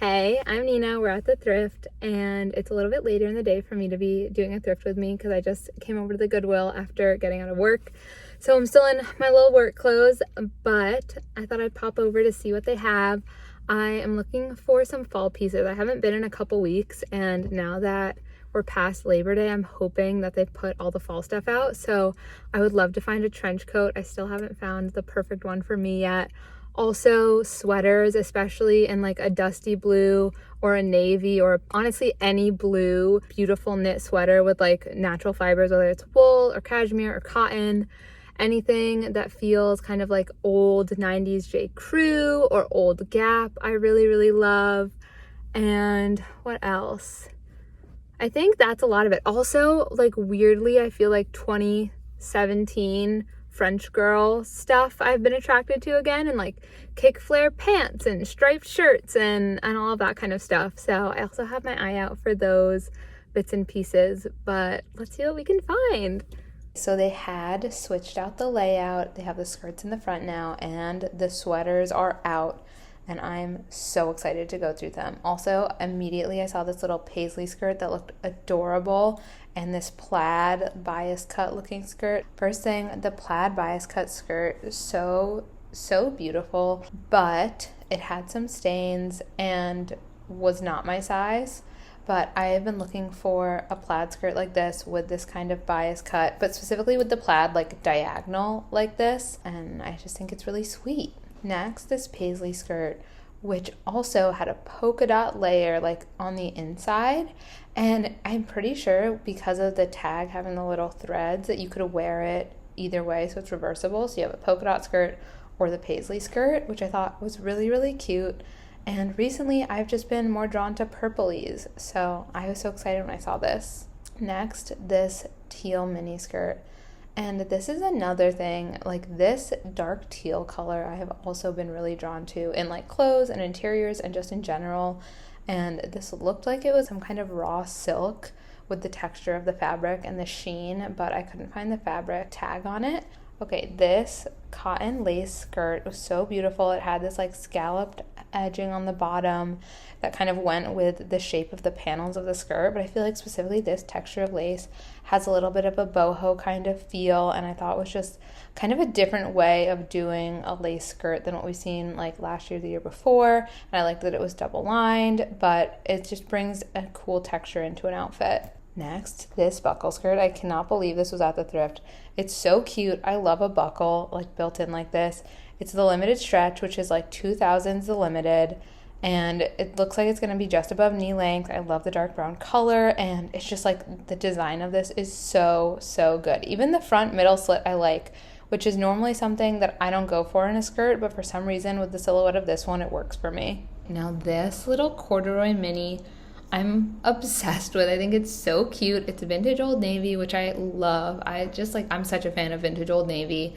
Hey, I'm Nina. We're at the thrift, and it's a little bit later in the day for me to be doing a thrift with me because I just came over to the Goodwill after getting out of work. So I'm still in my little work clothes, but I thought I'd pop over to see what they have. I am looking for some fall pieces. I haven't been in a couple weeks, and now that we're past Labor Day, I'm hoping that they've put all the fall stuff out. So I would love to find a trench coat. I still haven't found the perfect one for me yet. Also sweaters, especially in like a dusty blue or a navy, or honestly any blue beautiful knit sweater with like natural fibers, whether it's wool or cashmere or cotton. Anything that feels kind of like old 90s J. Crew or old Gap, I really love. And what else? I think that's a lot of it. Also, like weirdly, I feel like 2017 French girl stuff I've been attracted to again, and like kick flare pants and striped shirts and all of that kind of stuff. So I also have my eye out for those bits and pieces, but let's see what we can find. So they had switched out the layout. They have the skirts in the front now, and the sweaters are out, and I'm so excited to go through them. Also, immediately I saw this little paisley skirt that looked adorable, and this plaid bias cut looking skirt. First thing, the plaid bias cut skirt is so beautiful, but it had some stains and was not my size. But I have been looking for a plaid skirt like this with this kind of bias cut, but specifically with the plaid like diagonal like this, and I just think it's really sweet. Next, this paisley skirt, which also had a polka dot layer like on the inside, and I'm pretty sure because of the tag having the little threads that you could wear it either way, so it's reversible. So you have a polka dot skirt or the paisley skirt, which I thought was really cute. And recently I've just been more drawn to purplies, so I was so excited when I saw this. Next, this teal mini skirt. And this is another thing, like this dark teal color I have also been really drawn to in like clothes and interiors and just in general. And this looked like it was some kind of raw silk with the texture of the fabric and the sheen, but I couldn't find the fabric tag on it. Okay, this cotton lace skirt was so beautiful. It had this like scalloped edging on the bottom that kind of went with the shape of the panels of the skirt, but I feel like specifically this texture of lace has a little bit of a boho kind of feel, and I thought it was just kind of a different way of doing a lace skirt than what we've seen like last year, the year before, and I liked that it was double lined, but it just brings a cool texture into an outfit. Next, this buckle skirt. I cannot believe this was at the thrift. It's so cute. I love a buckle like built in like this. It's the limited stretch, which is like 2000s the limited, and it looks like it's going to be just above knee length. I love the dark brown color, and it's just like the design of this is so good. Even the front middle slit I like, which is normally something that I don't go for in a skirt, but for some reason with the silhouette of this one, it works for me. Now this little corduroy mini, I'm obsessed with. I think it's so cute. It's a vintage Old Navy, which I love. I'm such a fan of vintage Old Navy,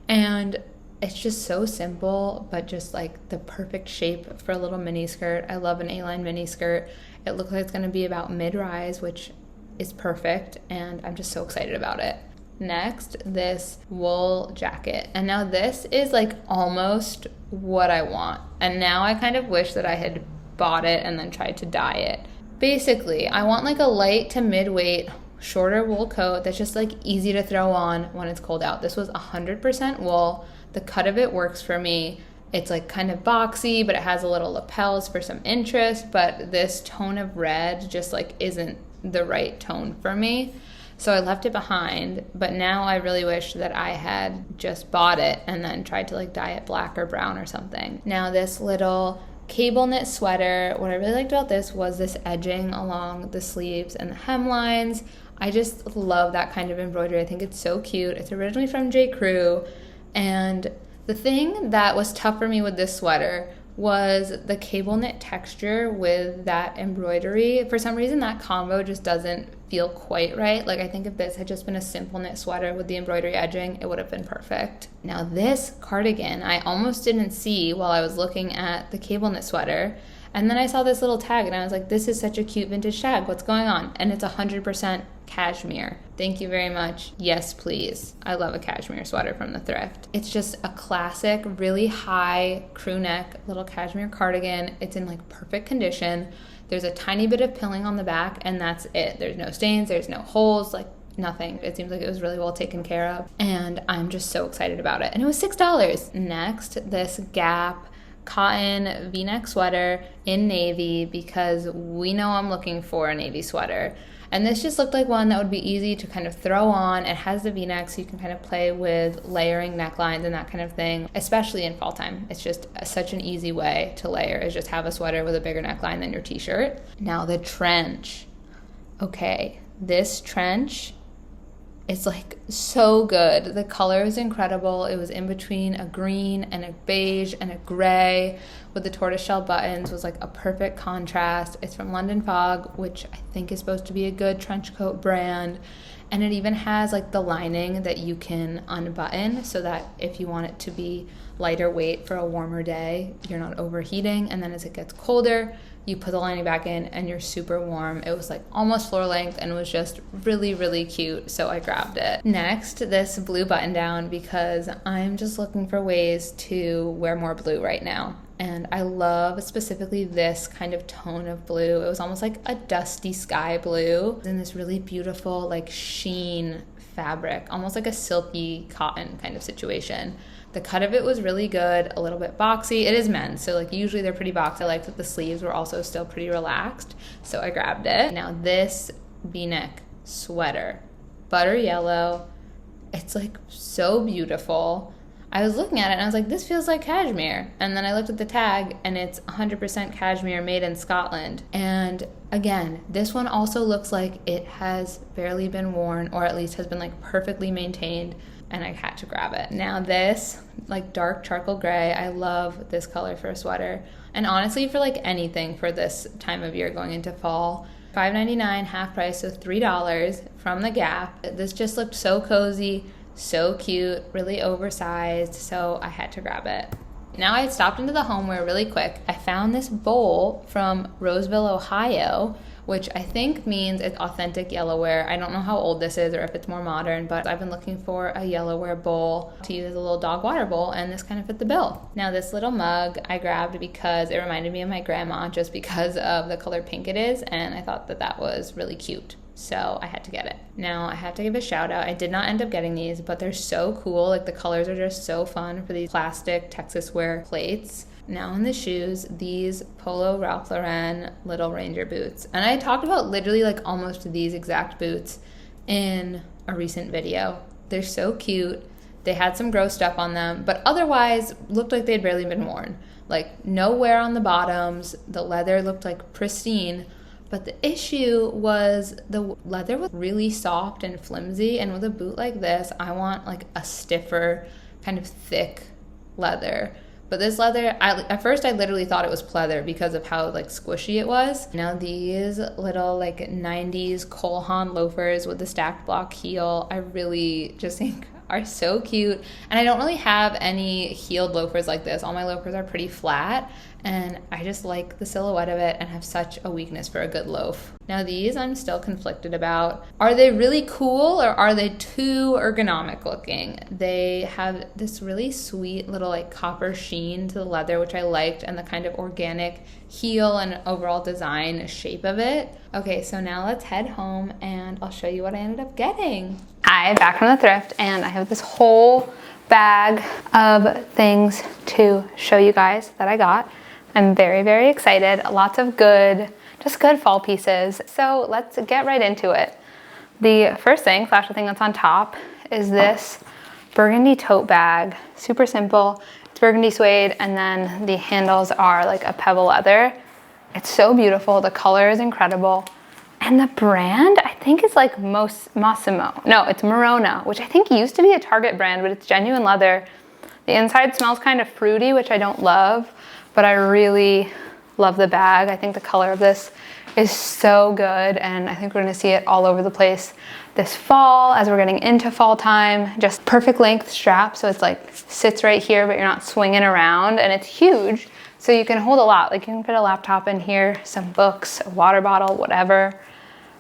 and it's just so simple, but just like the perfect shape for a little mini skirt. I love an A-line mini skirt. It looks like it's going to be about mid-rise, which is perfect, and I'm just so excited about it. Next, this wool jacket. And now this is like almost what I want. And now I kind of wish that I had bought it and then tried to dye it. Basically, I want like a light to mid-weight shorter wool coat that's just like easy to throw on when it's cold out. This was 100% wool. The cut of it works for me. It's like kind of boxy, but it has a little lapels for some interest, but this tone of red just like isn't the right tone for me. So I left it behind, but now I really wish that I had just bought it and then tried to like dye it black or brown or something. Now this little cable knit sweater, what I really liked about this was this edging along the sleeves and the hemlines. I just love that kind of embroidery. I think it's so cute. It's originally from J. Crew, and the thing that was tough for me with this sweater was the cable knit texture with that embroidery. For some reason, that combo just doesn't feel quite right. Like I think if this had just been a simple knit sweater with the embroidery edging, it would have been perfect. Now this cardigan, I almost didn't see while I was looking at the cable knit sweater, And then I saw this little tag and I was like, this is such a cute vintage tag. What's going on? And it's 100% cashmere. Thank you very much. Yes, please. I love a cashmere sweater from the thrift. It's just a classic, really high crew neck little cashmere cardigan. It's in like perfect condition. There's a tiny bit of pilling on the back and that's it. There's no stains, there's no holes, like nothing. It seems like it was really well taken care of. And I'm just so excited about it. And it was $6. Next, this Gap cotton v-neck sweater in navy, because we know I'm looking for a navy sweater. And this just looked like one that would be easy to kind of throw on. It has the v-neck, so you can kind of play with layering necklines and that kind of thing, especially in fall time. It's just such an easy way to layer, is just have a sweater with a bigger neckline than your t-shirt. Now the trench. Okay, this trench, it's like so good. The color is incredible. It was in between a green and a beige and a gray with the tortoiseshell buttons. Was like a perfect contrast. It's from London Fog, which I think is supposed to be a good trench coat brand. And it even has like the lining that you can unbutton so that if you want it to be lighter weight for a warmer day, you're not overheating. And then as it gets colder, you put the lining back in and you're super warm. It was like almost floor length and it was just really, really cute. So I grabbed it. Next, this blue button down, because I'm just looking for ways to wear more blue right now. And I love specifically this kind of tone of blue. It was almost like a dusty sky blue in this really beautiful like sheen fabric, almost like a silky cotton kind of situation. The cut of it was really good, a little bit boxy. It is men's, so like usually they're pretty boxy. I liked that the sleeves were also still pretty relaxed, so I grabbed it. Now this v-neck sweater, butter yellow, it's like so beautiful. I was looking at it and I was like, this feels like cashmere. And then I looked at the tag and it's 100% cashmere, made in Scotland. And again, this one also looks like it has barely been worn, or at least has been like perfectly maintained, and I had to grab it. Now this like dark charcoal gray, I love this color for a sweater. And honestly, for like anything for this time of year going into fall, $5.99 half price, so $3 from the Gap. This just looked so cozy, so cute, really oversized, so I had to grab it. Now I stopped into the homeware really quick. I found this bowl from Roseville, Ohio, which I think means it's authentic yellowware. I don't know how old this is or if it's more modern, but I've been looking for a yellowware bowl to use as a little dog water bowl, and this kind of fit the bill. Now this little mug I grabbed because it reminded me of my grandma, just because of the color pink it is, and I thought that that was really cute. So I had to get it. Now I have to give a shout out. I did not end up getting these, but they're so cool. Like the colors are just so fun for these plastic Texas wear plates. Now in the shoes, these Polo Ralph Lauren Little Ranger boots. And I talked about literally like almost these exact boots in a recent video. They're so cute. They had some gross stuff on them, but otherwise looked like they'd barely been worn. Like no wear on the bottoms. The leather looked like pristine. But the issue was the leather was really soft and flimsy, and with a boot like this, I want like a stiffer, kind of thick leather. But this leather, at first I literally thought it was pleather because of how like squishy it was. Now these little like 90s Cole Haan loafers with the stacked block heel, I really just think are so cute. And I don't really have any heeled loafers like this. All my loafers are pretty flat, and I just like the silhouette of it and have such a weakness for a good loaf. Now these I'm still conflicted about. Are they really cool or are they too ergonomic looking? They have this really sweet little like copper sheen to the leather, which I liked, and the kind of organic heel and overall design shape of it. Okay, so now let's head home and I'll show you what I ended up getting. Hi, back from the thrift, and I have this whole bag of things to show you guys that I got. I'm very, very excited. Lots of good, just good fall pieces. So let's get right into it. The first thing, the thing that's on top, is this burgundy tote bag. Super simple. It's burgundy suede, and then the handles are like a pebble leather. It's so beautiful. The color is incredible. And the brand, I think, is like Massimo. No, it's Morona, which I think used to be a Target brand, but it's genuine leather. The inside smells kind of fruity, which I don't love, but I really love the bag. I think the color of this is so good, and I think we're gonna see it all over the place this fall as we're getting into fall time. Just perfect length strap, so it's like sits right here, but you're not swinging around, and it's huge. So you can hold a lot. Like you can put a laptop in here, some books, a water bottle, whatever.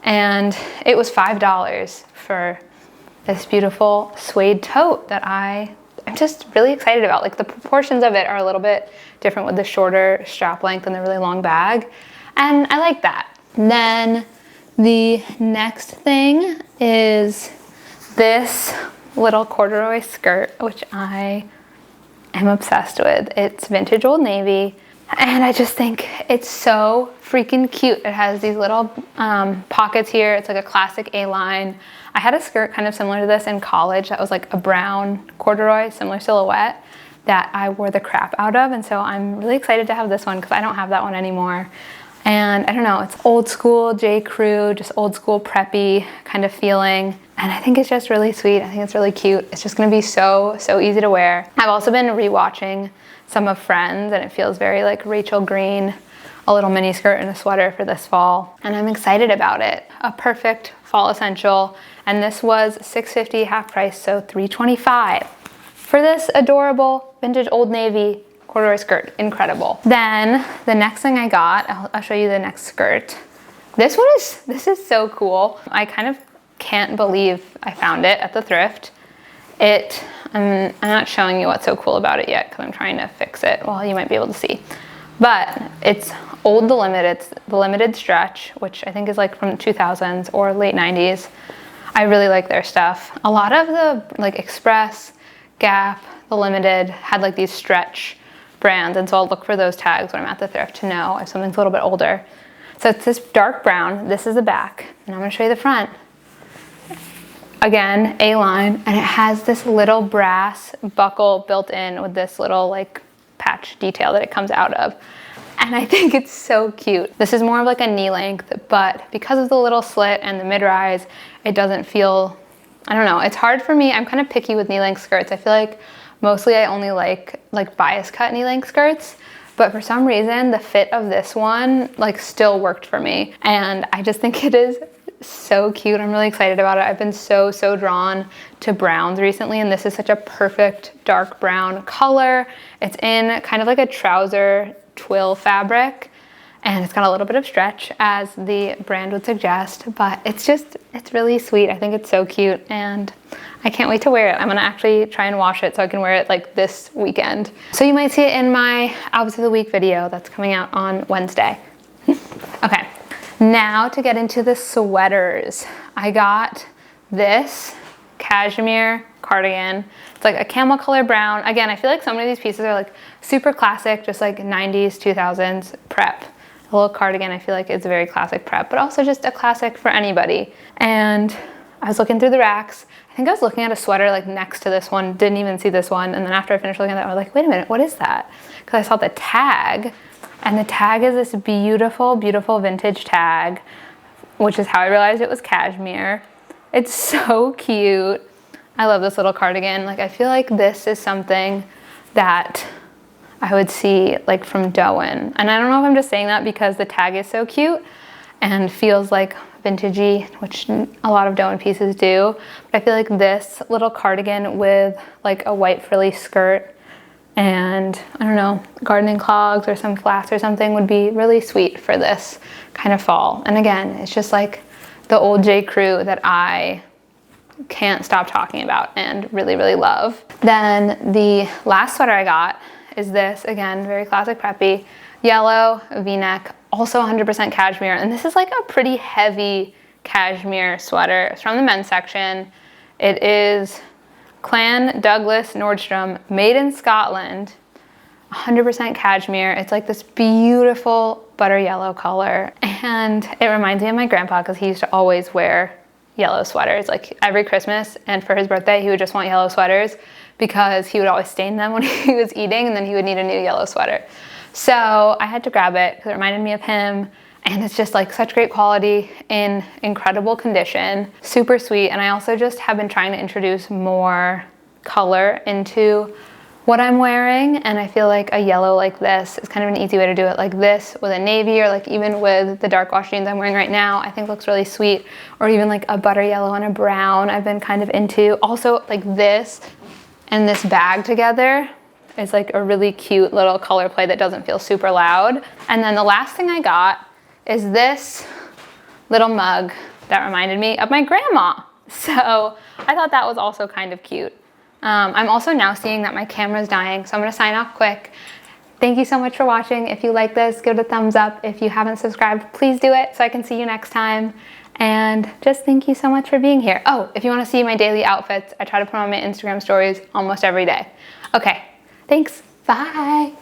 And it was $5 for this beautiful suede tote that I'm just really excited about. Like the proportions of it are a little bit different with the shorter strap length and the really long bag. And I like that. Then the next thing is this little corduroy skirt, which I am obsessed with. It's vintage Old Navy. And I just think it's so freaking cute. It has these little pockets here. It's like a classic A-line. I had a skirt kind of similar to this in college that was like a brown corduroy, similar silhouette, that I wore the crap out of. And so I'm really excited to have this one because I don't have that one anymore. And I don't know, it's old school J. Crew, just old school preppy kind of feeling. And I think it's just really sweet. I think it's really cute. It's just gonna be so easy to wear. I've also been rewatching some of Friends, and it feels very like Rachel Green, a little mini skirt and a sweater for this fall. And I'm excited about it. A perfect fall essential. And this was $6.50 half price, so $3.25 for this adorable vintage Old Navy corduroy skirt. Incredible. Then the next thing I got, I'll show you the next skirt. This is so cool. I kind of can't believe I found it at the thrift. I'm not showing you what's so cool about it yet because I'm trying to fix it. Well, you might be able to see. But it's old the Limited. It's the Limited Stretch, which I think is like from the 2000s or late 90s. I really like their stuff. A lot of the like Express, Gap, the Limited had like these stretch brands, and so I'll look for those tags when I'm at the thrift to know if something's a little bit older. So it's this dark brown. This is the back, and I'm gonna show you the front. Again, A-line, and it has this little brass buckle built in with this little like patch detail that it comes out of. And I think it's so cute. This is more of like a knee length, but because of the little slit and the mid-rise, it doesn't feel, I don't know, it's hard for me. I'm kind of picky with knee length skirts. I feel like mostly I only like bias cut knee length skirts, but for some reason the fit of this one like still worked for me. And I just think it is so cute. I'm really excited about it. I've been so drawn to browns recently, and this is such a perfect dark brown color. It's in kind of like a trouser twill fabric, and it's got a little bit of stretch as the brand would suggest, but it's really sweet. I think it's so cute, and I can't wait to wear it. I'm gonna actually try and wash it so I can wear it like this weekend. So you might see it in my outfits of the week video that's coming out on Wednesday. Okay. Now to get into the sweaters. I got this cashmere cardigan. It's like a camel color brown. Again, I feel like so many of these pieces are like super classic, just like 90s, 2000s prep. A little cardigan I feel like is a very classic prep, but also just a classic for anybody. And I was looking through the racks. I think I was looking at a sweater like next to this one, didn't even see this one. And then after I finished looking at that, I was like, wait a minute, what is that? Because I saw the tag. And the tag is this beautiful vintage tag, which is how I realized it was cashmere. It's so cute. I love this little cardigan. Like, I feel like this is something that I would see like from Doen. And I don't know if I'm just saying that because the tag is so cute and feels like vintagey, which a lot of Doen pieces do. But I feel like this little cardigan with like a white frilly skirt and I don't know, gardening clogs or some flats or something would be really sweet for this kind of fall. And again, it's just like the old J. Crew that I can't stop talking about and really love. Then the last sweater I got is this, again, very classic preppy, yellow v-neck, also 100% cashmere. And this is like a pretty heavy cashmere sweater. It's from the men's section. It is Clan Douglas Nordstrom, made in Scotland, 100% cashmere. It's like this beautiful butter yellow color. And it reminds me of my grandpa because he used to always wear yellow sweaters. Like every Christmas and for his birthday, he would just want yellow sweaters because he would always stain them when he was eating and then he would need a new yellow sweater. So I had to grab it because it reminded me of him. And it's just like such great quality in incredible condition, super sweet. And I also just have been trying to introduce more color into what I'm wearing. And I feel like a yellow like this is kind of an easy way to do it. Like this with a navy or like even with the dark wash jeans I'm wearing right now, I think looks really sweet. Or even like a butter yellow and a brown I've been kind of into. Also like this and this bag together, It's like a really cute little color play that doesn't feel super loud. And then the last thing I got is this little mug that reminded me of my grandma. So I thought that was also kind of cute. I'm also now seeing that my camera's dying, so I'm gonna sign off quick. Thank you so much for watching. If you like this, give it a thumbs up. If you haven't subscribed, please do it so I can see you next time. And just thank you so much for being here. Oh, if you wanna see my daily outfits, I try to put on my Instagram stories almost every day. Okay, thanks, bye.